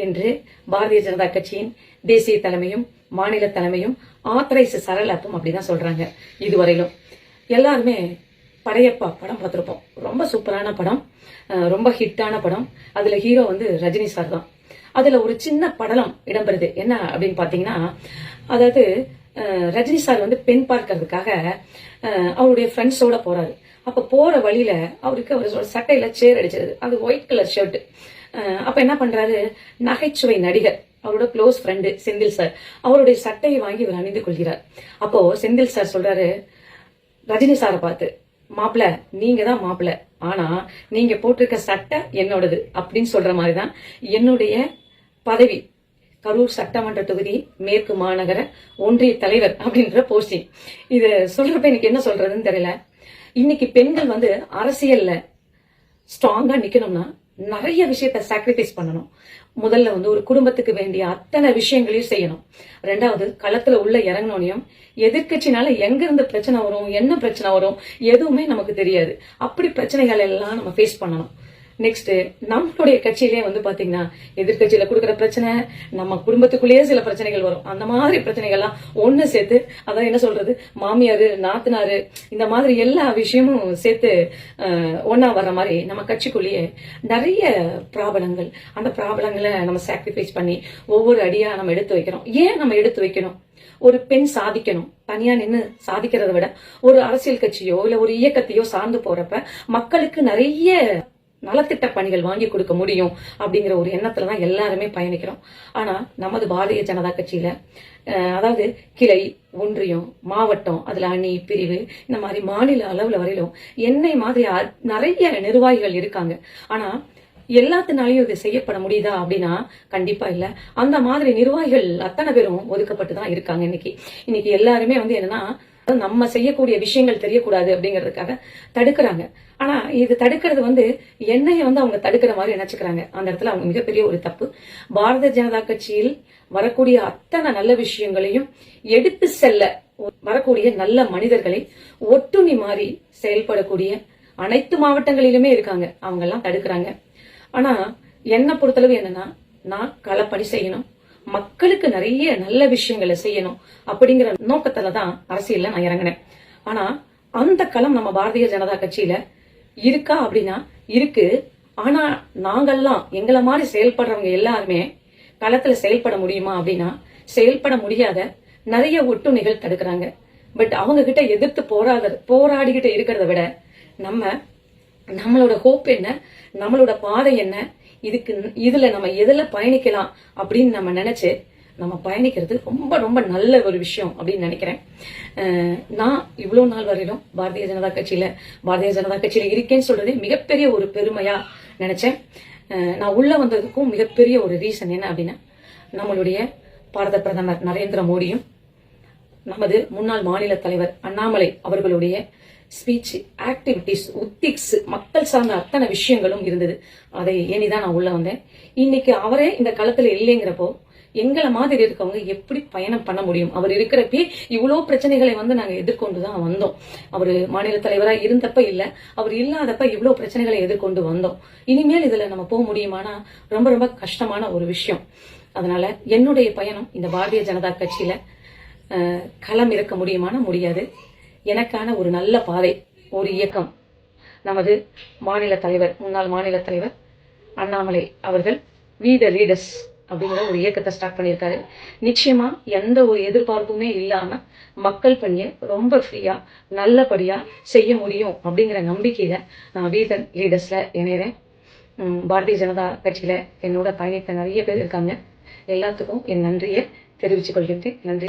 என்று பாரதிய ஜனதா கட்சியின் தேசிய தலைமையும் மாநில தலைமையும் ஆத்தரைஸ் சரளாத்தும் அப்படிதான் சொல்றாங்க. இதுவரையிலும் எல்லாருமே படையப்பா படம் பார்த்திருப்போம். ரொம்ப சூப்பரான படம், ரொம்ப ஹிட்டான படம். அதுல ஹீரோ ரஜினி சார் தான். அதுல ஒரு சின்ன படலம் இடம்பெறுது. என்ன அப்படின்னு பாத்தீங்கன்னா, அதாவது ரஜினி சார் பெண் பார்க்கறதுக்காக அவருடைய ஃப்ரெண்ட்ஸோட போறாரு. அப்ப போற வழியில அவருக்கு அவரோட சட்டையில சேர் அடிச்சிருது. அது ஒயிட் கலர் ஷர்ட். அப்ப என்ன பண்றாரு, நகைச்சுவை நடிகர் அவரோட க்ளோஸ் ஃப்ரெண்டு செந்தில் சார் அவருடைய சட்டையை வாங்கி இவர் அணிந்து கொள்கிறார். அப்போ செந்தில் சார் சொல்றாரு ரஜினி சாரை பார்த்து, மாப்பிள்ள நீங்க தான் மாப்பிள்ள, ஆனா நீங்க போட்டிருக்க சட்டை என்னோடது அப்படின்னு சொல்ற மாதிரிதான் என்னுடைய பதவி கரூர் சட்டமன்ற தொகுதி மேற்கு மாநகர ஒன்றிய தலைவர் அப்படின்ற போஸ்டிங். இத சொல்றப்ப எனக்கு என்ன சொல்றதுன்னு தெரியல. இன்னைக்கு பெண்கள் அரசியல்ல ஸ்ட்ராங்கா நிக்கணும்னா நிறைய விஷயத்த சாக்ரிஃபைஸ் பண்ணணும். முதல்ல ஒரு குடும்பத்துக்கு வேண்டிய அத்தனை விஷயங்களையும் செய்யணும். ரெண்டாவது, களத்துல உள்ள இறங்கணும். எதிர்கட்சினால எங்க இருந்து பிரச்சனை வரும், என்ன பிரச்சனை வரும் எதுவுமே நமக்கு தெரியாது. அப்படி பிரச்சனைகள் எல்லாம் நம்ம ஃபேஸ் பண்ணணும். நெக்ஸ்ட், நம்மளுடைய கட்சியிலே பாத்தீங்கன்னா எதிர்கட்சியில கொடுக்குற பிரச்சனை, நம்ம குடும்பத்துக்குள்ளேயே சில பிரச்சனைகள் வரும். அந்த மாதிரி பிரச்சனைகள்லாம் ஒண்ணு சேர்த்து, அதான் என்ன சொல்றது, மாமியாரு நாத்தனாரு இந்த மாதிரி எல்லா விஷயமும் சேர்த்து ஒன்னா வர்ற மாதிரி நம்ம கட்சிக்குள்ளேயே நிறைய பிராபலங்கள், அந்த பிராபலங்களை நம்ம சாக்ரிஃபைஸ் பண்ணி ஒவ்வொரு அடியா நம்ம எடுத்து வைக்கிறோம். ஏன் நம்ம எடுத்து வைக்கணும்? ஒரு பெண் சாதிக்கணும். தனியா நின்று சாதிக்கிறத விட ஒரு அரசியல் கட்சியோ இல்ல ஒரு இயக்கத்தையோ சார்ந்து போறப்ப மக்களுக்கு நிறைய நலத்திட்ட பணிகள் வாங்கி கொடுக்க முடியும் அப்படிங்கிற ஒரு எண்ணத்துலதான் எல்லாருமே பயணிக்கிறோம். ஆனா நமது பாரதிய ஜனதா கட்சியில அதாவது கிளை, ஒன்றியம், மாவட்டம், அதுல அணி, பிரிவு, இந்த மாதிரி மாநில அளவுல வரையிலும் என்னை மாதிரி நிறைய நிர்வாகிகள் இருக்காங்க. ஆனா எல்லாத்தினாலையும் இது செய்யப்பட முடியுதா அப்படின்னா கண்டிப்பா இல்ல. அந்த மாதிரி நிர்வாகிகள் அத்தனை பேரும் ஒதுக்கப்பட்டுதான் இருக்காங்க. இன்னைக்கு எல்லாருமே என்னன்னா நம்ம செய்யக்கூடிய விஷயங்கள் தெரியக்கூடாது அப்படிங்கறதுக்காக தடுக்கிறாங்க. ஆனா இது தடுக்கிறது என்னைய அவங்க தடுக்கிற மாதிரி நினைச்சுக்கிறாங்க. அந்த இடத்துல அவங்க மிகப்பெரிய ஒரு தப்பு. பாரதிய ஜனதா கட்சியில் வரக்கூடிய அத்தனை நல்ல விஷயங்களையும் எடுத்து செல்ல வரக்கூடிய நல்ல மனிதர்களை ஒட்டுணி மாறி செயல்படக்கூடிய அனைத்து மாவட்டங்களிலுமே இருக்காங்க. அவங்க எல்லாம் தடுக்கிறாங்க. ஆனா என்ன பொறுத்தளவு என்னன்னா, நான் களப்பணி செய்யணும், மக்களுக்கு நிறைய நல்ல விஷயங்களை செய்யணும் அப்படிங்கிற நோக்கத்துலதான் அரசியல்ல நான் இறங்கினேன். ஆனா அந்த களம் நம்ம பாரதிய ஜனதா கட்சியில இருக்கா அப்படின்னா இருக்கு. ஆனா நாங்கெல்லாம் எங்களை மாதிரி செயல்படுறவங்க எல்லாருமே களத்துல செயல்பட முடியுமா அப்படின்னா செயல்பட முடியாத நிறைய ஒட்டுணிகள் தடுக்கிறாங்க. பட் அவங்க கிட்ட எதிர்த்து போராடிக்கிட்ட இருக்கிறத விட நம்மளோட ஹோப் என்ன, நம்மளோட பாதை என்ன, இதுல நம்ம எதுல பயணிக்கலாம் அப்படின்னு நம்ம நினைச்சு நம்ம பயணிக்கிறது ரொம்ப ரொம்ப நல்ல ஒரு விஷயம் அப்படின்னு நினைக்கிறேன். நான் இவ்வளவு நாள் வரையிலும் பாரதிய ஜனதா கட்சியில இருக்கேன்னு சொல்றதே மிகப்பெரிய ஒரு பெருமையா நினைச்சேன். நான் உள்ள வந்ததுக்கும் மிகப்பெரிய ஒரு ரீசன் என்ன அப்படின்னா, நம்மளுடைய பாரத பிரதமர் நரேந்திர மோடியும் நமது முன்னாள் மாநில தலைவர் அண்ணாமலை அவர்களுடைய ஸ்பீச், ஆக்டிவிட்டிஸ், உத்திக்ஸ், மக்கள் சார்ந்த அத்தனை விஷயங்களும் இருந்தது. அதை எண்ணிதான் நான் உள்ள வந்தேன். இன்னைக்கு அவரே இந்த களத்துல இல்லைங்கிறப்போ எங்களை மாதிரி இருக்கவங்க எப்படி பயணம் பண்ண முடியும்? அவர் இருக்கிறப்பே இவ்வளவு பிரச்சனைகளை நாங்க எதிர்கொண்டுதான் வந்தோம். அவரு மாநில தலைவரா இருந்தப்ப இல்ல, அவர் இல்லாதப்ப இவ்வளவு பிரச்சனைகளை எதிர்கொண்டு வந்தோம். இனிமேல் இதுல நம்ம போக முடியுமானா ரொம்ப ரொம்ப கஷ்டமான ஒரு விஷயம். அதனால என்னுடைய பயணம் இந்த பாரதிய ஜனதா கட்சியில களம் இருக்க முடியுமானா முடியாது. எனக்கான ஒரு நல்ல பாதை, ஒரு இயக்கம் நமது முன்னாள் மாநில தலைவர் அண்ணாமலை அவர்கள் வி த லீடர்ஸ் அப்படிங்கிற ஒரு இயக்கத்தை ஸ்டார்ட் பண்ணியிருக்காரு. நிச்சயமா எந்த ஒரு எதிர்பார்ப்புமே இல்லாம மக்கள் பணியை ரொம்ப ஃப்ரீயா நல்லபடியா செய்ய முடியும் அப்படிங்கிற நம்பிக்கையில நான் வி த லீடர்ஸ்ல இணைகிறேன். பாரதிய ஜனதா கட்சியில என்னோட பயணித்த நிறைய பேர் இருக்காங்க. எல்லாத்துக்கும் என் நன்றியை தெரிவித்துக் கொள்கின்றேன். நன்றி.